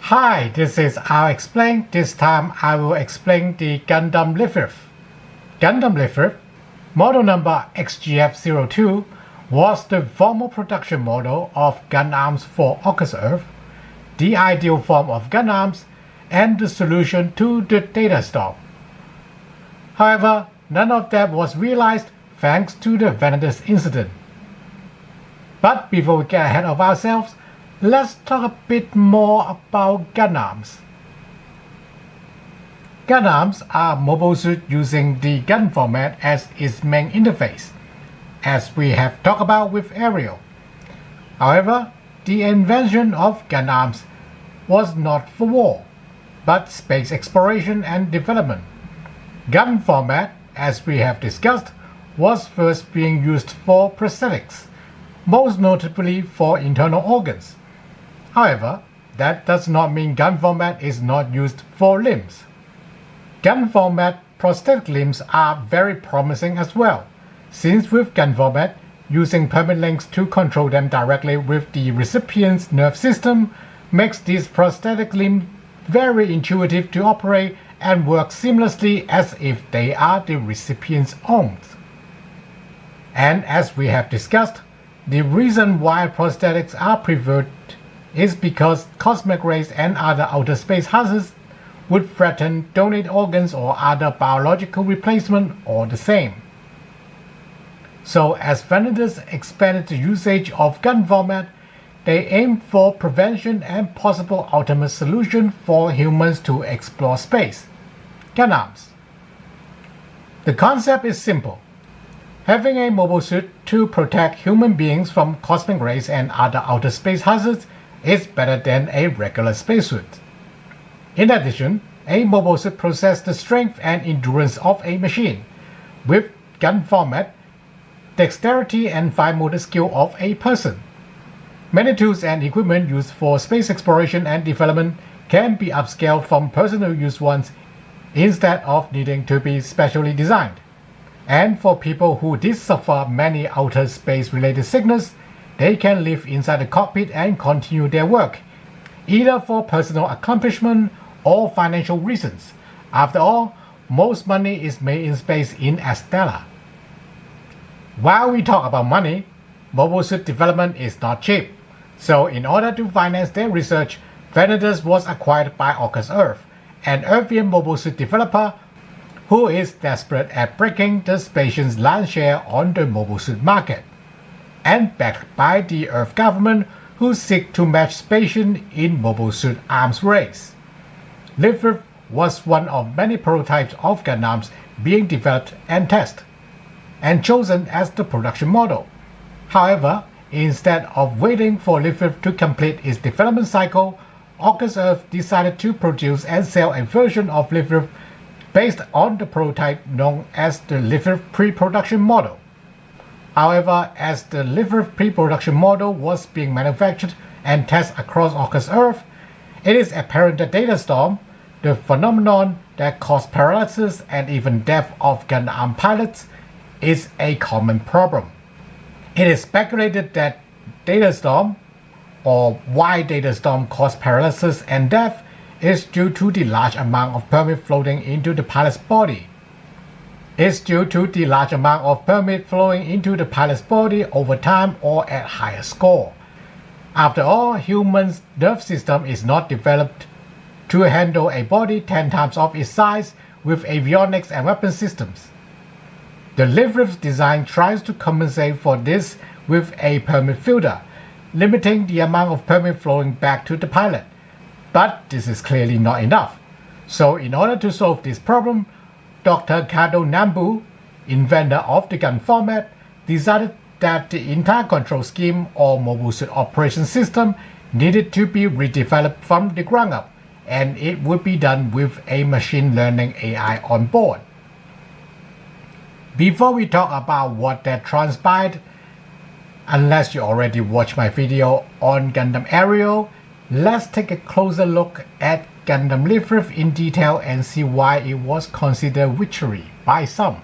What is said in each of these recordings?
Hi, this is I'll Explain. This time I will explain the Gundam Lfrith. Gundam Lfrith, model number XGF-02, was the formal production model of Gundams for August Earth, the ideal form of Gundams, and the solution to the data storm. However, none of that was realized thanks to the Ventus incident. But before we get ahead of ourselves, let's talk a bit more about Gundams. Gundams are mobile suits using the gun format as its main interface, as we have talked about with Aerial. However, the invention of Gundams was not for war, but space exploration and development. Gun format, as we have discussed, was first being used for prosthetics, most notably for internal organs. However, that does not mean gun format is not used for limbs. Gun format prosthetic limbs are very promising as well, since with gun format, using permit links to control them directly with the recipient's nerve system makes this prosthetic limb very intuitive to operate and work seamlessly as if they are the recipient's own. And as we have discussed, the reason why prosthetics are preferred is because cosmic rays and other outer space hazards would threaten donate organs or other biological replacement or the same. So as Ventus expanded the usage of gun format, they aimed for prevention and possible ultimate solution for humans to explore space. Gundams. The concept is simple. Having a mobile suit to protect human beings from cosmic rays and other outer space hazards is better than a regular spacesuit. In addition, a mobile suit possesses the strength and endurance of a machine, with gun format, dexterity and fine motor skill of a person. Many tools and equipment used for space exploration and development can be upscaled from personal use ones instead of needing to be specially designed. And for people who did suffer many outer space related sickness, they can live inside the cockpit and continue their work, either for personal accomplishment or financial reasons. After all, most money is made in space in Astella. While we talk about money, mobile suit development is not cheap. So in order to finance their research, Ventus was acquired by August Earth, an Earthian mobile suit developer who is desperate at breaking the station's land share on the mobile suit market, and backed by the Earth government who seek to match Station in mobile suit arms race. Lfrith was one of many prototypes of Gundams being developed and tested, and chosen as the production model. However, instead of waiting for Lfrith to complete its development cycle, August Earth decided to produce and sell a version of Lfrith based on the prototype known as the Lfrith pre-production model. However, as the Lfrith pre-production model was being manufactured and tested across August Earth, it is apparent that data storm, the phenomenon that caused paralysis and even death of Gundam pilots, is a common problem. It is speculated that data storm, or why data storm caused paralysis and death, is due to the large amount of permit floating into the pilot's body. Is due to the large amount of permit flowing into the pilot's body over time or at higher score. After all, humans' nerve system is not developed to handle a body 10 times of its size with avionics and weapon systems. The Lfrith design tries to compensate for this with a permit filter, limiting the amount of permit flowing back to the pilot. But this is clearly not enough. So in order to solve this problem, Dr. Kado Nambu, inventor of the gun format, decided that the entire control scheme or mobile suit operation system needed to be redeveloped from the ground up, and it would be done with a machine learning AI on board. Before we talk about what that transpired, unless you already watched my video on Gundam Aerial, let's take a closer look at Gundam Lfrith in detail and see why it was considered witchery by some.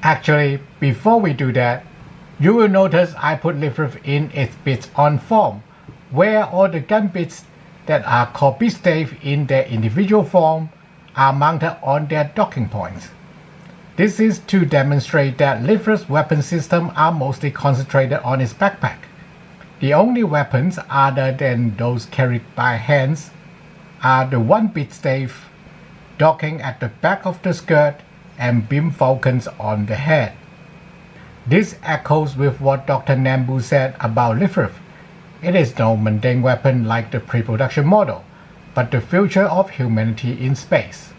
Actually, before we do that, you will notice I put Lfrith in its bits on form, where all the gun bits that are called bit staves in their individual form are mounted on their docking points. This is to demonstrate that Lfrith's weapon system are mostly concentrated on its backpack. The only weapons other than those carried by hands are the one bit stave docking at the back of the skirt and beam falcons on the head. This echoes with what Dr. Nambu said about Lfrith. It is no mundane weapon like the pre-production model, but the future of humanity in space.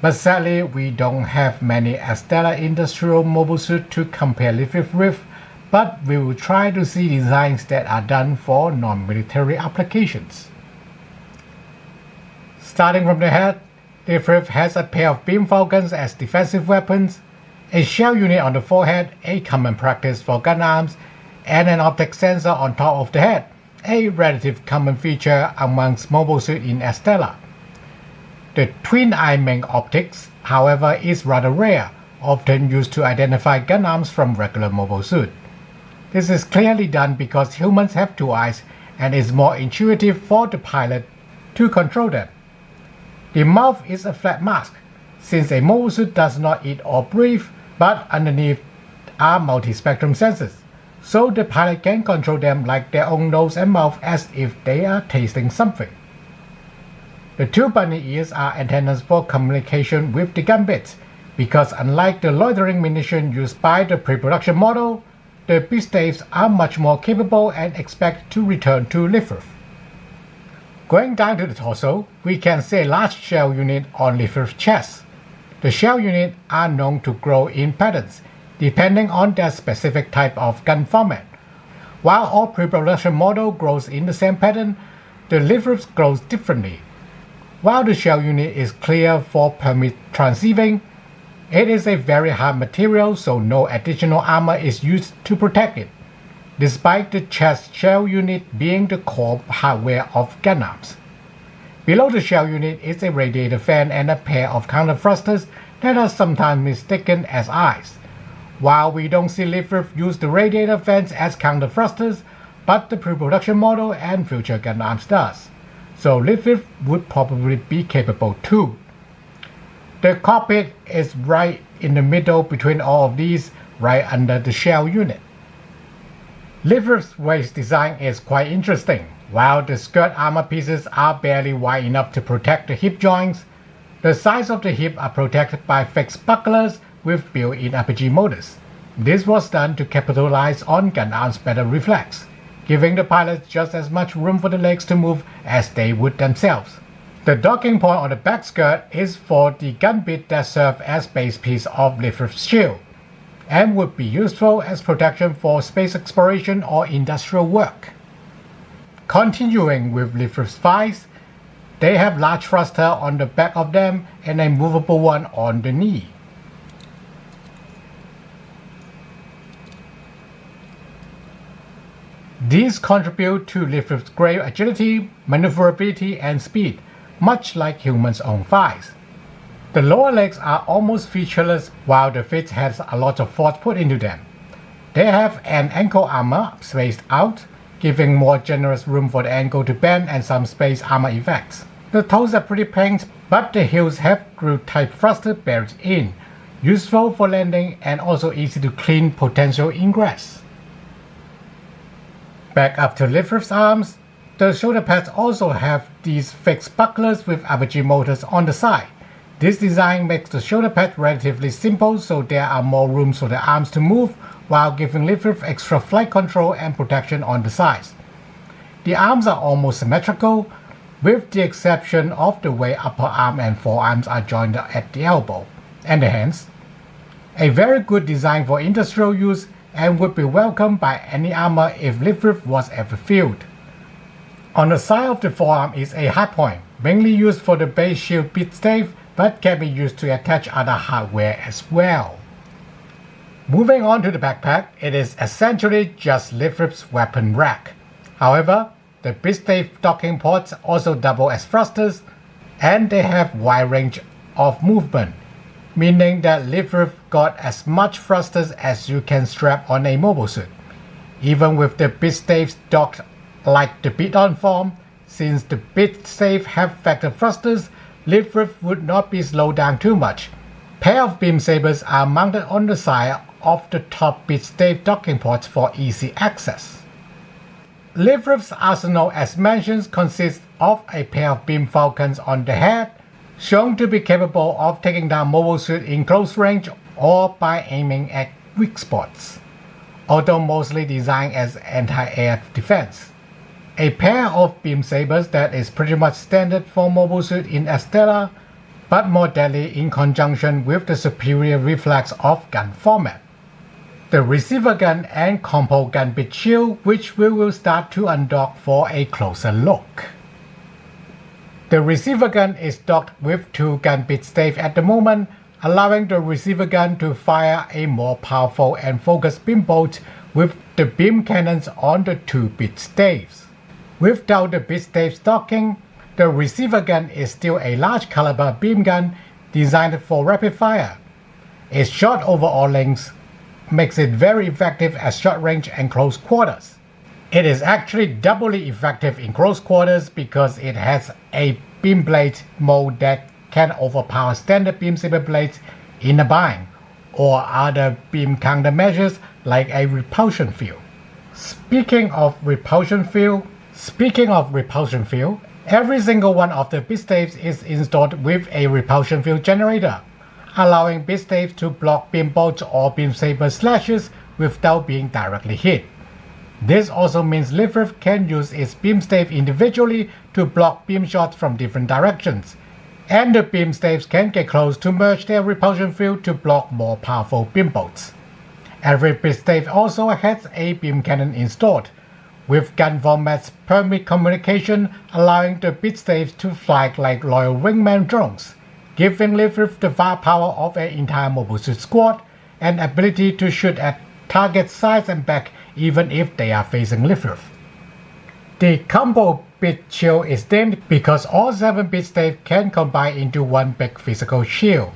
But sadly, we don't have many stellar industrial mobile suits to compare Lfrith with, but we will try to see designs that are done for non-military applications. Starting from the head, Lfrith has a pair of beam falcons as defensive weapons, a shell unit on the forehead, a common practice for gun arms, and an optic sensor on top of the head, a relative common feature amongst mobile suits in Stellar. The twin eye main optics, however, is rather rare, often used to identify gun arms from regular mobile suits. This is clearly done because humans have two eyes and is more intuitive for the pilot to control them. The mouth is a flat mask, since a mobile suit does not eat or breathe, but underneath are multi-spectrum sensors, so the pilot can control them like their own nose and mouth as if they are tasting something. The two bunny ears are antennas for communication with the gun bits, because unlike the loitering munition used by the pre-production model, the bit staves are much more capable and expect to return to Lfrith. Going down to the torso, we can see a large shell unit on Lfrith's chest. The shell units are known to grow in patterns, depending on their specific type of gun format. While all pre-production model grows in the same pattern, the Lfrith grows differently. While the shell unit is clear for permit transceiving, it is a very hard material, so no additional armor is used to protect it, despite the chest shell unit being the core hardware of gun arms. Below the shell unit is a radiator fan and a pair of counter thrusters that are sometimes mistaken as eyes. While we don't see Lfrith use the radiator fans as counter thrusters, but the pre-production model and future gun arms does, so Lfrith would probably be capable too. The cockpit is right in the middle between all of these, right under the shell unit. Lfrith's waist design is quite interesting. While the skirt armor pieces are barely wide enough to protect the hip joints, the sides of the hip are protected by fixed bucklers with built-in RPG motors. This was done to capitalize on gun arms' better reflex, giving the pilots just as much room for the legs to move as they would themselves. The docking point on the back skirt is for the gun bit that serve as base piece of Lfrith's shield, and would be useful as protection for space exploration or industrial work. Continuing with Lfrith's thighs, they have large thruster on the back of them and a movable one on the knee. These contribute to Lfrith's great agility, maneuverability, and speed, much like humans' own thighs. The lower legs are almost featureless, while the feet has a lot of force put into them. They have an ankle armor spaced out, giving more generous room for the ankle to bend and some space armor effects. The toes are pretty plain, but the heels have groove-type thruster buried in, useful for landing and also easy to clean potential ingress. Back up to Lfrith's arms, the shoulder pads also have these fixed bucklers with RPG motors on the side. This design makes the shoulder pad relatively simple, so there are more rooms for the arms to move while giving Lfrith extra flight control and protection on the sides. The arms are almost symmetrical, with the exception of the way upper arm and forearms are joined at the elbow, and the hands. A very good design for industrial use and would be welcomed by any armor if Lfrith was ever filled. On the side of the forearm is a hardpoint, mainly used for the base shield bit stave, but can be used to attach other hardware as well. Moving on to the backpack, it is essentially just Lfrith's weapon rack. However, the bit stave docking ports also double as thrusters, and they have wide range of movement, meaning that Lfrith got as much thrusters as you can strap on a mobile suit. Even with the bit staves docked like the bit-on form, since the bit safe have factor thrusters, Lfrith would not be slowed down too much. Pair of beam sabers are mounted on the side of the top bit stave docking ports for easy access. Lfrith's arsenal, as mentioned, consists of a pair of beam falcons on the head, shown to be capable of taking down mobile suit in close range or by aiming at weak spots, although mostly designed as anti-air defense. A pair of beam sabers that is pretty much standard for mobile suit in Estella, but more deadly in conjunction with the superior reflex of gun format. The receiver gun and compo gun bit shield, which we will start to undock for a closer look. The receiver gun is docked with 2 gun bit stave at the moment, allowing the receiver gun to fire a more powerful and focused beam bolt with the beam cannons on the 2 bit staves. Without the bit staves docking, the receiver gun is still a large caliber beam gun designed for rapid fire. Its short overall length makes it very effective at short range and close quarters. It is actually doubly effective in close quarters because it has a beam blade mode that can overpower standard beam saber blades in a bind, or other beam countermeasures like a repulsion field. Speaking of repulsion field, every single one of the bit staves is installed with a repulsion field generator, allowing bit staves to block beam bolts or beam saber slashes without being directly hit. This also means Lfrith can use its beam stave individually to block beam shots from different directions, and the beam staves can get close to merge their repulsion field to block more powerful beam bolts. Every bit stave also has a beam cannon installed, with gun formats permit communication, allowing the bit staves to fly like loyal wingman drones, giving Lfrith the firepower of an entire mobile suit squad and ability to shoot at targets sides and back even if they are facing Lfrith. The combo bit shield is named because all 7 bit staves can combine into one big physical shield.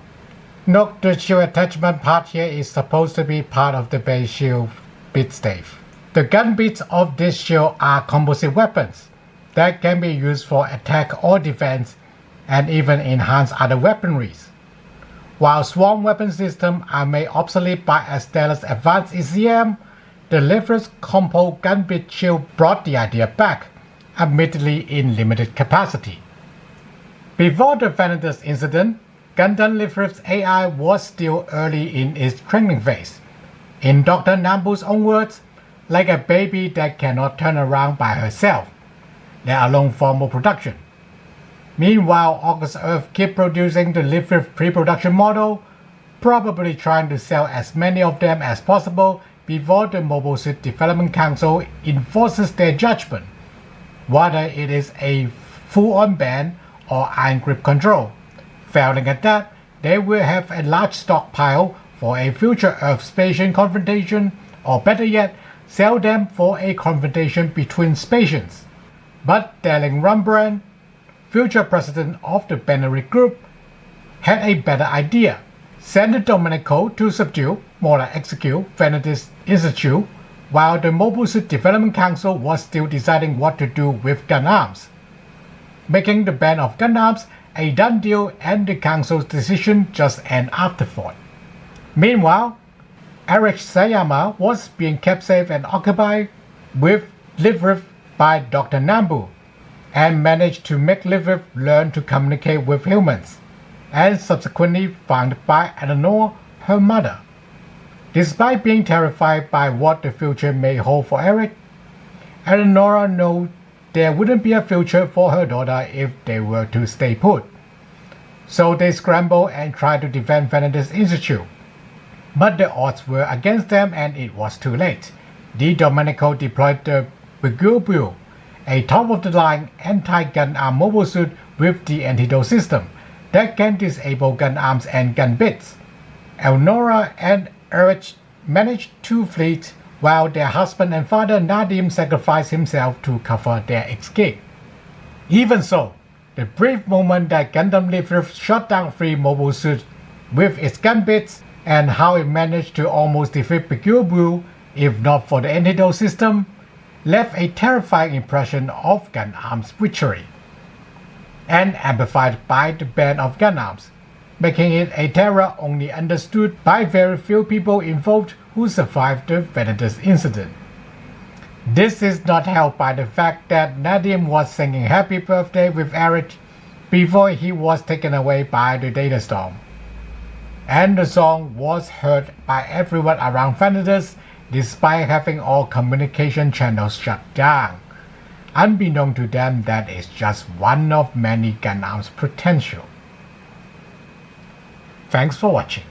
Note the shield attachment part here is supposed to be part of the base shield bit stave. The gun bits of this shield are composite weapons that can be used for attack or defense and even enhance other weaponries. While swarm weapon systems are made obsolete by Estella's advanced ECM, the Lfrith compo gun bit shield brought the idea back, admittedly in limited capacity. Before the Venatus incident, Gundam Lfrith's AI was still early in its training phase. In Dr. Nambu's own words, like a baby that cannot turn around by herself, let alone formal production. Meanwhile, August Earth kept producing the Lfrith pre-production model, probably trying to sell as many of them as possible before the Mobile Suit Development Council enforces their judgment, whether it is a full-on ban or iron grip control. Failing at that, they will have a large stockpile for a future Earth Spatian confrontation, or better yet, sell them for a confrontation between Spatians. But Darling Rembrandt, future president of the Beneric Group, had a better idea. Send the Domenico to subdue, more like execute, Venatus Institute, while the Mobile Suit Development Council was still deciding what to do with gun arms, making the ban of gun arms a done deal and the Council's decision just an afterthought. Meanwhile, Eric Sayama was being kept safe and occupied with Lfrith by Dr. Nambu, and managed to make Lfrith learn to communicate with humans, and subsequently found by Eleanor, her mother. Despite being terrified by what the future may hold for Eric, Eleanor knew there wouldn't be a future for her daughter if they were to stay put. So they scrambled and tried to defend Venatus Institute. But the odds were against them and it was too late. Di Domenico deployed the Bigubu, a top-of-the-line anti-gun arm mobile suit with the antidote system that can disable gun arms and gun bits. Eleonora and Eric managed to flee while their husband and father Nadim sacrificed himself to cover their escape. Even so, the brief moment that Gundam Lfrith shot down 3 mobile suits with its gun bits, and how it managed to almost defeat Bigubu if not for the antidote system, left a terrifying impression of Gundam's witchery, and amplified by the band of Gundams, making it a terror only understood by very few people involved who survived the Venatus incident. This is not helped by the fact that Nadim was singing Happy Birthday with Eric before he was taken away by the data storm, and the song was heard by everyone around Venatus despite having all communication channels shut down. Unbeknown to them, that is just one of many Gundam's potential. Thanks for watching.